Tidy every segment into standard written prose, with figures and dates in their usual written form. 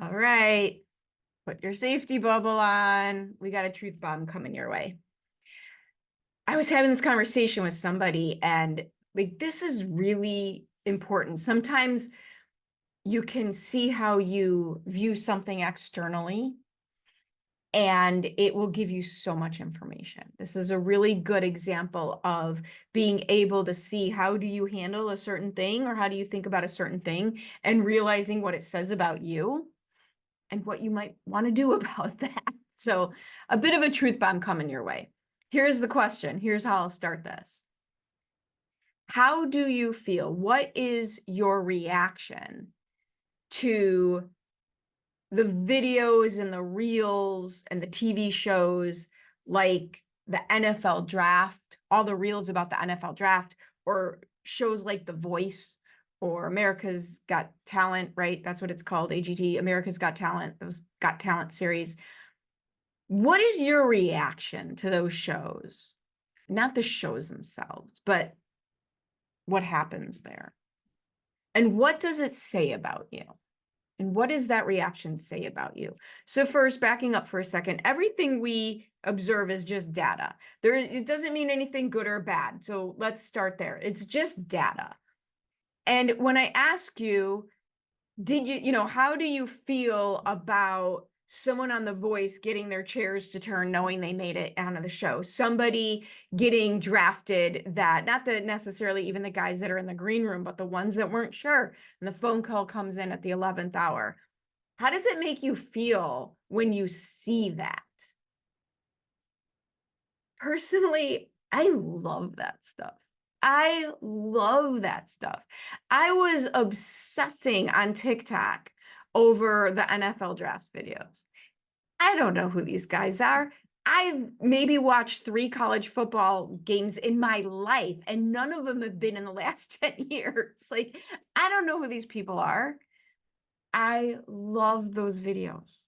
All right, put your safety bubble on. We got a truth bomb coming your way. I was having this conversation with somebody, and like, this is really important. Sometimes you can see how you view something externally, and it will give you so much information. This is a really good example of being able to see how do you handle a certain thing, or how do you think about a certain thing, and realizing what it says about you and what you might want to do about that. So a bit of a truth bomb coming your way. Here's the question. Here's how I'll start this. How do you feel? What is your reaction to the videos and the reels and the TV shows like the NFL draft, all the reels about the NFL draft, or shows like The Voice or America's Got Talent, right? That's what it's called, AGT, America's Got Talent, those Got Talent series. What is your reaction to those shows? Not the shows themselves, but what happens there? And what does it say about you? And what does that reaction say about you? So first, backing up for a second, everything we observe is just data. It doesn't mean anything good or bad. So let's start there. It's just data. And when I ask you, how do you feel about someone on The Voice getting their chairs to turn, knowing they made it onto the show? Somebody getting drafted that, not that necessarily even the guys that are in the green room, but the ones that weren't sure, and the phone call comes in at the 11th hour. How does it make you feel when you see that? Personally, I love that stuff. I love that stuff. I was obsessing on TikTok over the NFL draft videos. I don't know who these guys are. I've maybe watched 3 college football games in my life, and none of them have been in the last 10 years. Like, I don't know who these people are. I love those videos.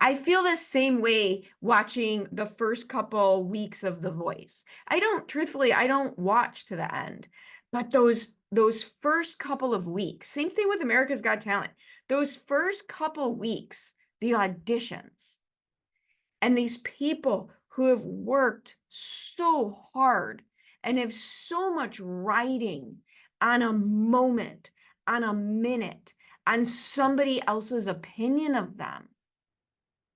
I feel the same way watching the first couple weeks of The Voice. Truthfully, I don't watch to the end, but those first couple of weeks, same thing with America's Got Talent. Those first couple weeks, the auditions, and these people who have worked so hard and have so much writing on a moment, on a minute, on somebody else's opinion of them.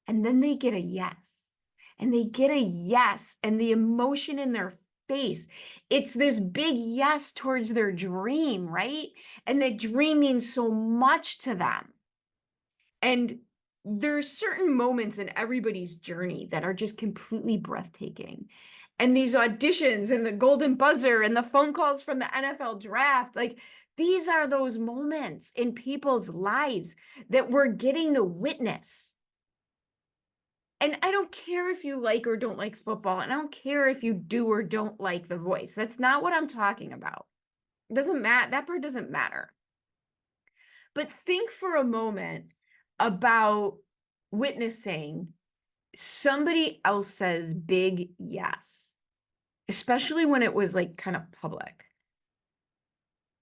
And then they get a yes, and they get a yes, and the emotion in their face, it's this big yes towards their dream, right? And the dream means so much to them. And there's certain moments in everybody's journey that are just completely breathtaking. And these auditions and the golden buzzer and the phone calls from the NFL draft, like, these are those moments in people's lives that we're getting to witness. And I don't care if you like or don't like football, and I don't care if you do or don't like The Voice. That's not what I'm talking about. It doesn't matter. That part doesn't matter. But think for a moment about witnessing somebody else's big yes, especially when it was like kind of public.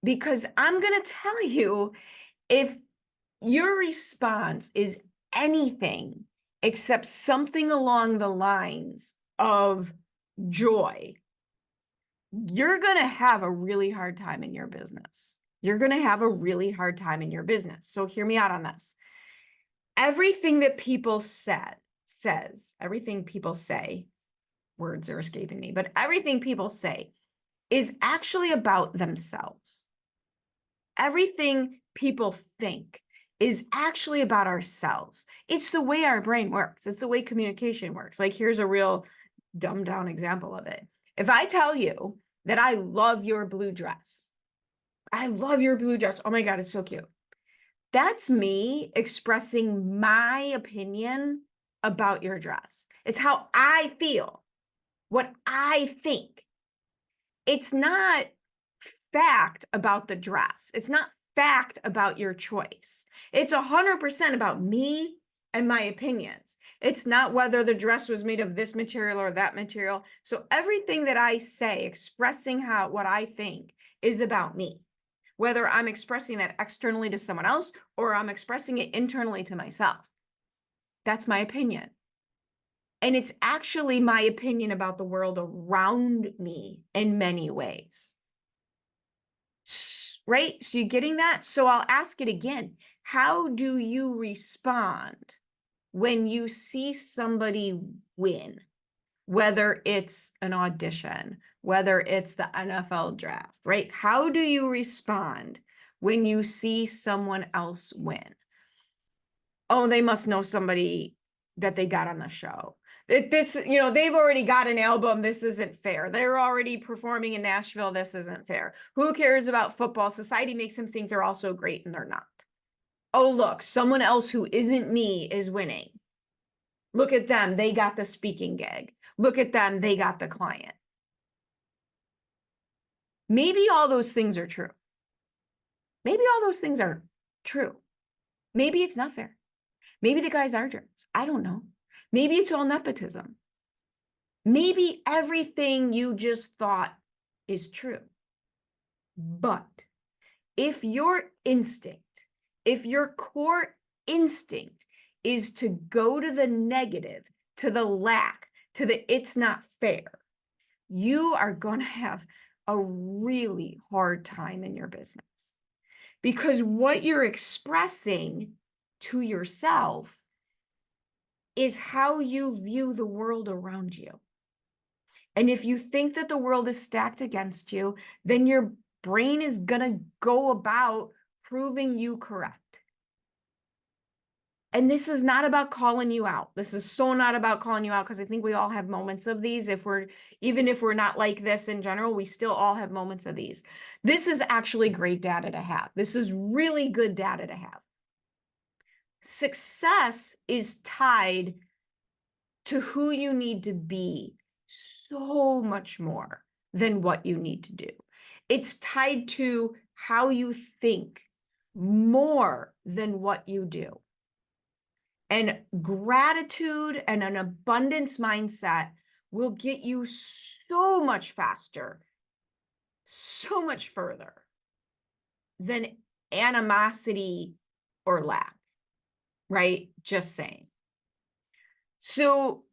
Because I'm going to tell you, if your response is anything except something along the lines of joy, you're going to have a really hard time in your business. You're going to have a really hard time in your business. So hear me out on this. Everything that people everything people say, words are escaping me, but everything people say is actually about themselves. Everything people think is actually about ourselves. It's the way our brain works. It's the way communication works. Like, here's a real dumbed down example of it. If I tell you that I love your blue dress, I love your blue dress. Oh my God, it's so cute. That's me expressing my opinion about your dress. It's how I feel, what I think. It's not fact about the dress. It's not fact about your choice. It's 100% about me and my opinions. It's not whether the dress was made of this material or that material. So everything that I say, expressing what I think, is about me. whether I'm expressing that externally to someone else or I'm expressing it internally to myself. That's my opinion. And it's actually my opinion about the world around me in many ways. Right? So you're getting that? So I'll ask it again. How do you respond when you see somebody win? Whether it's an audition, whether it's the NFL draft, right? How do you respond when you see someone else win? Oh, they must know somebody that they got on the show. This, they've already got an album. This isn't fair. They're already performing in Nashville. This isn't fair. Who cares about football? Society makes them think they're all so great and they're not. Oh, look, someone else who isn't me is winning. Look at them. They got the speaking gig. Look at them. They got the client. Maybe all those things are true. Maybe all those things are true. Maybe it's not fair. Maybe the guys are jerks. I don't know. Maybe it's all nepotism. Maybe everything you just thought is true. But if your instinct, if your core instinct is to go to the negative, to the lack, to the it's not fair, you are going to have a really hard time in your business. Because what you're expressing to yourself is how you view the world around you. And if you think that the world is stacked against you, then your brain is going to go about proving you correct. And this is not about calling you out. This is so not about calling you out, because I think we all have moments of these. Even if we're not like this in general, we still all have moments of these. This is actually great data to have. This is really good data to have. Success is tied to who you need to be so much more than what you need to do. It's tied to how you think more than what you do. And gratitude and an abundance mindset will get you so much faster, so much further than animosity or lack, right? Just saying. So,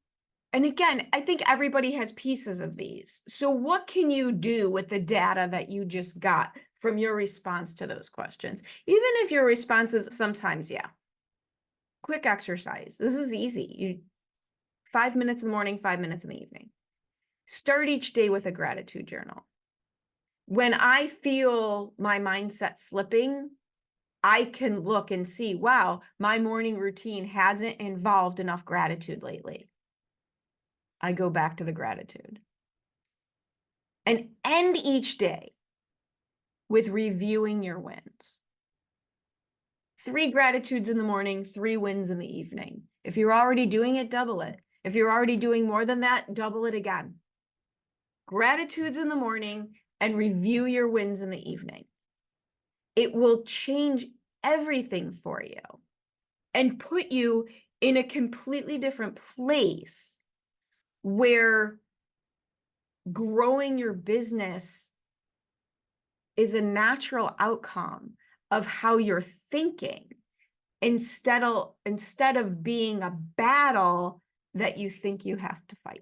and again, I think everybody has pieces of these. So what can you do with the data that you just got from your response to those questions? Even if your response is sometimes, yeah. Quick exercise. This is easy. 5 minutes in the morning, 5 minutes in the evening. Start each day with a gratitude journal. When I feel my mindset slipping, I can look and see, wow, my morning routine hasn't involved enough gratitude lately. I go back to the gratitude. And end each day with reviewing your wins. 3 gratitudes in the morning, 3 wins in the evening. If you're already doing it, double it. If you're already doing more than that, double it again. Gratitudes in the morning and review your wins in the evening. It will change everything for you and put you in a completely different place where growing your business is a natural outcome of how you're thinking, instead of being a battle that you think you have to fight.